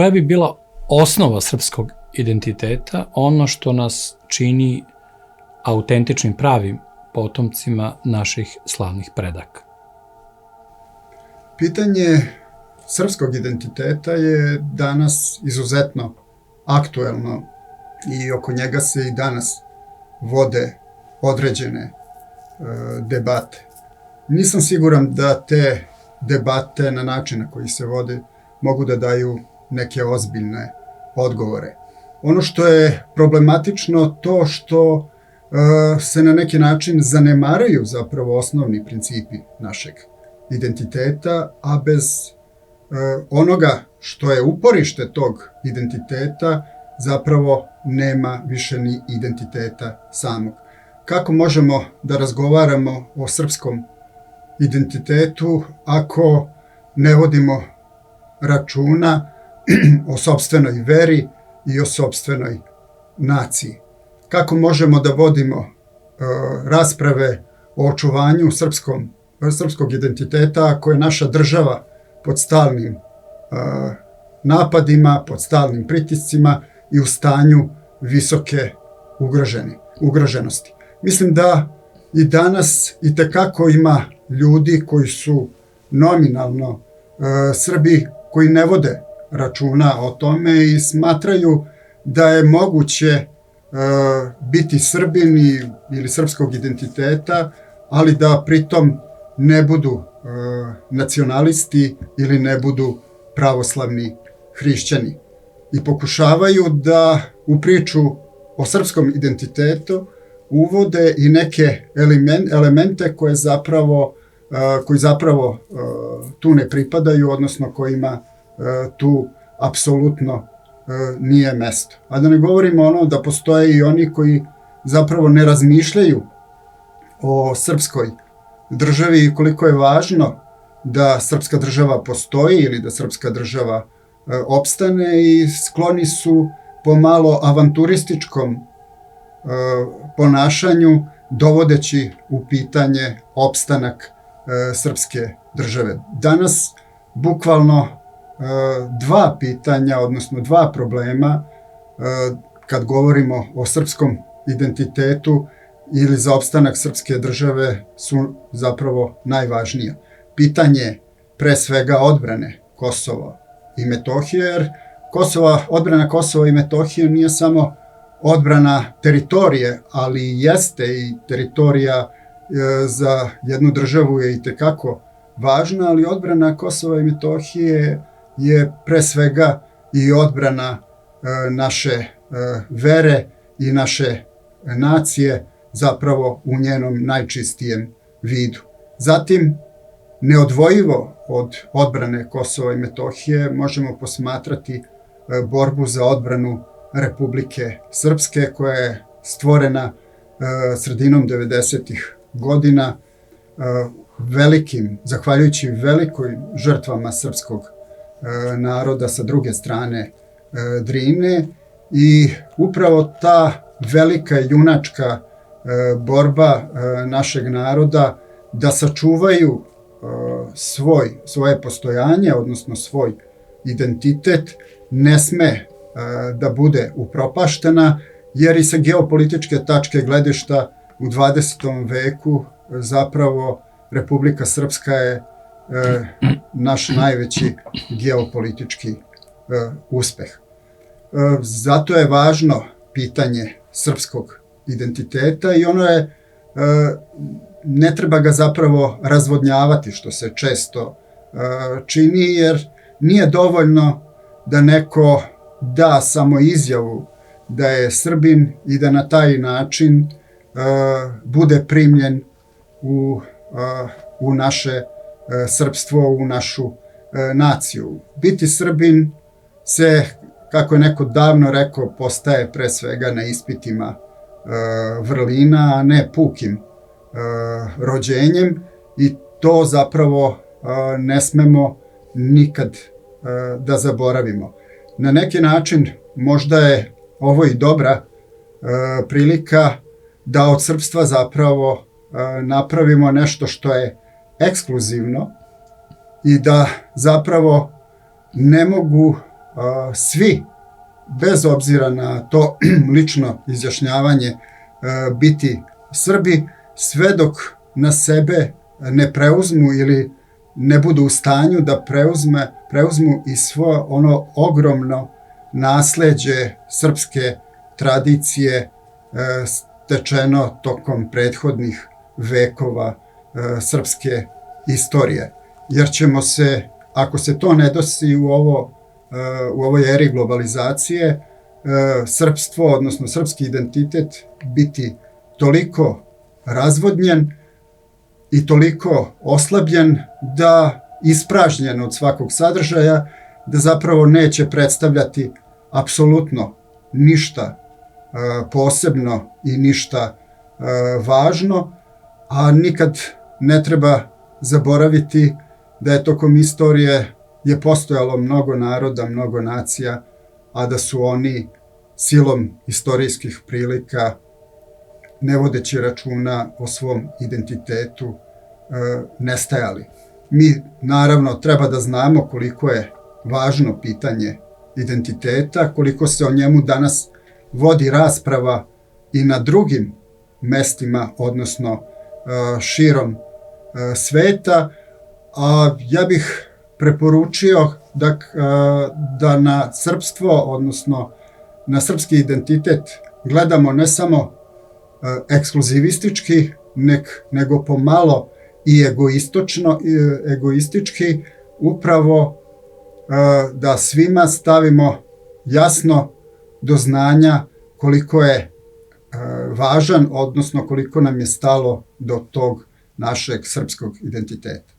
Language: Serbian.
koja bi bila osnova srpskog identiteta, ono što nas čini autentičnim, pravim potomcima naših slavnih predaka? Pitanje srpskog identiteta je danas izuzetno aktuelno i oko njega se i danas vode određene debate. Nisam siguran da te debate na način na koji se vode mogu da daju neke ozbiljne odgovore. Ono što je problematično to što se na neki način zanemaruju zapravo osnovni principi našeg identiteta, a bez onoga što je uporište tog identiteta zapravo nema više ni identiteta samog. Kako možemo da razgovaramo o srpskom identitetu ako ne vodimo računa o sopstvenoj veri i o sopstvenoj naciji? Kako možemo da vodimo rasprave o očuvanju srpskog identiteta ako je naša država pod stalnim napadima, pod stalnim pritiscima i u stanju visoke ugroženosti? Mislim da i danas itekako ima ljudi koji su nominalno Srbi, koji ne vode računa o tome i smatraju da je moguće biti Srbin ili srpskog identiteta, ali da pritom ne budu nacionalisti ili ne budu pravoslavni hrišćani. I pokušavaju da u priču o srpskom identitetu uvode i neke elemente koji zapravo tu ne pripadaju, odnosno kojima tu apsolutno nije mesto. A da ne govorimo ono da postoje i oni koji zapravo ne razmišljaju o srpskoj državi i koliko je važno da srpska država postoji ili da srpska država opstane i skloni su pomalo avanturističkom ponašanju, dovodeći u pitanje opstanak srpske države. Danas bukvalno dva pitanja, odnosno dva problema kad govorimo o srpskom identitetu ili za opstanak srpske države su zapravo najvažnija. Pitanje pre svega odbrane Kosova i Metohije, jer odbrana Kosova i Metohije nije samo odbrana teritorije, ali jeste i teritorija za jednu državu je itekako važna, ali odbrana Kosova i Metohije je pre svega i odbrana naše vere i naše nacije, zapravo u njenom najčistijem vidu. Zatim, neodvojivo od odbrane Kosova i Metohije možemo posmatrati borbu za odbranu Republike Srpske, koja je stvorena sredinom 90-ih godina zahvaljujući velikoj žrtvama srpskog naroda sa druge strane Drine, i upravo ta velika junačka borba našeg naroda da sačuvaju svoje postojanje, odnosno svoj identitet, ne sme da bude upropaštena, jer i sa geopolitičke tačke gledišta u 20. veku zapravo Republika Srpska je naš najveći geopolitički uspeh. Zato je važno pitanje srpskog identiteta i ono je, ne treba ga zapravo razvodnjavati, što se često čini, jer nije dovoljno da neko da samo izjavu da je Srbin i da na taj način bude primljen u naše srpstvo, u našu naciju. Biti Srbin se, kako je neko davno rekao, postaje pre svega na ispitima vrlina, a ne pukim rođenjem, i to zapravo ne smemo nikad da zaboravimo. Na neki način možda je ovo i dobra prilika da od srpstva zapravo napravimo nešto što je ekskluzivno i da zapravo ne mogu svi, bez obzira na to lično izjašnjavanje, biti Srbi, sve dok na sebe ne preuzmu ili ne budu u stanju da preuzmu i svo ono ogromno nasleđe srpske tradicije stečeno tokom prethodnih vekova srpske istorije. Jer ćemo se, ako se to ne desi u ovoj eri globalizacije, srpstvo, odnosno srpski identitet, biti toliko razvodnjen i toliko oslabljen da ispražnjen od svakog sadržaja, da zapravo neće predstavljati apsolutno ništa posebno i ništa važno, a nikad ne treba zaboraviti da je tokom istorije postojalo mnogo naroda, mnogo nacija, a da su oni silom istorijskih prilika, ne vodeći računa o svom identitetu, nestajali. Mi, naravno, treba da znamo koliko je važno pitanje identiteta, koliko se o njemu danas vodi rasprava i na drugim mestima, odnosno širom sveta, a ja bih preporučio da na srpstvo, odnosno na srpski identitet gledamo ne samo ekskluzivistički, nego pomalo i egoistički, upravo da svima stavimo jasno do znanja koliko je važan, odnosno koliko nam je stalo do tog našeg srpskog identiteta.